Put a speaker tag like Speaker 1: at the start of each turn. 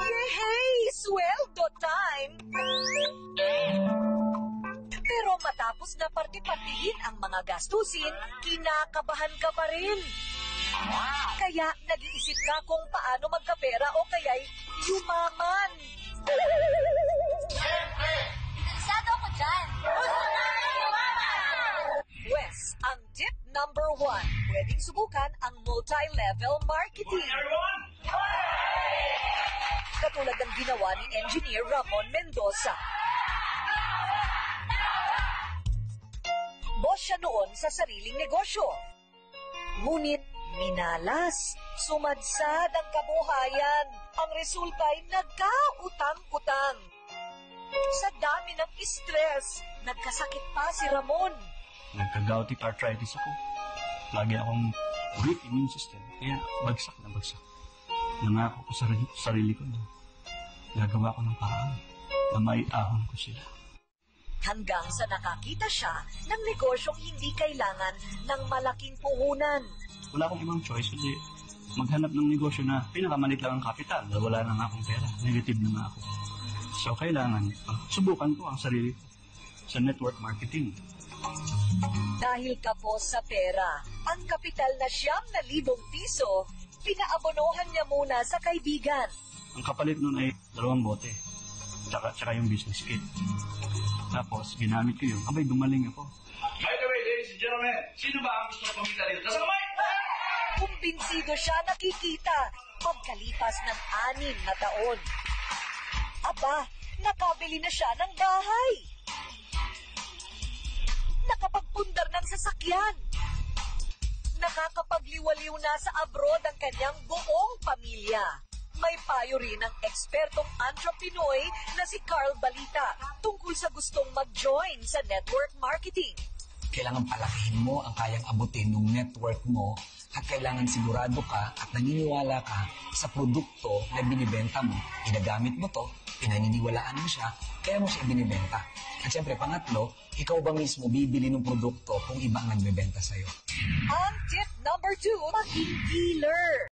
Speaker 1: Yehey! Sweldo time! Pero matapos na parte-partihin ang mga gastusin, kinakabahan ka pa rin. Kaya nag-iisip ka kung paano magkapera o kaya'y yumaman.
Speaker 2: Siyempre! Interesado ako dyan!
Speaker 1: Wes, ang tip number 1, pwedeng subukan ang multi-level marketing. Katulad ng ginawa ni Engineer Ramon Mendoza. Boss siya noon sa sariling negosyo. Ngunit minalas, sumadsad ang kabuhayan. Ang resulta ay nagkautang-utang. Sa dami ng stress, nagkasakit pa si Ramon.
Speaker 3: Nagka-gouty arthritis ako. Lagi akong weak immune system. Kaya bagsak na bagsak. Nangako ko sa sarili ko na gagawa ko ng paraan na maiahon ko sila.
Speaker 1: Hanggang sa nakakita siya ng negosyong hindi kailangan ng malaking puhunan.
Speaker 3: Wala akong ibang choice kasi maghanap ng negosyo na pinakamalit lang ang kapital. Wala na nga akong pera. Negative na nga ako. So kailangan subukan ko ang sarili ko sa network marketing.
Speaker 1: Dahil kapos sa pera, ang kapital na 9,000 piso, pinaabonohan niya muna sa kaibigan.
Speaker 3: Ang kapalit nun ay 2 bote. Tsaka yung business kit. Tapos, ginamit ko yun. Abay, gumaling ako.
Speaker 4: By the way, ladies and gentlemen, sino ba ang gusto pumita dito? Nasa kamay!
Speaker 1: Kumbinsido siya nakikita pagkalipas ng 6 na taon. Aba, nakabili na siya ng bahay. Nakapagpundar ng sasakyan. Nakakapagliwaliw na sa abroad ang kanyang buong pamilya. May payo rin ang ekspertong entrepreneur na si Carl Balita tungkol sa gustong mag-join sa network marketing.
Speaker 5: Kailangan palakihin mo ang kayang abutin ng network mo at kailangan sigurado ka at naniniwala ka sa produkto na binibenta mo. Ginagamit mo to, pinaniniwalaan mo siya, kaya mo siya binibenta. At syempre, pangatlo, ikaw ba mismo bibili ng produkto kung iba ang nagbebenta sa'yo?
Speaker 1: Ang tip number 2, maging dealer.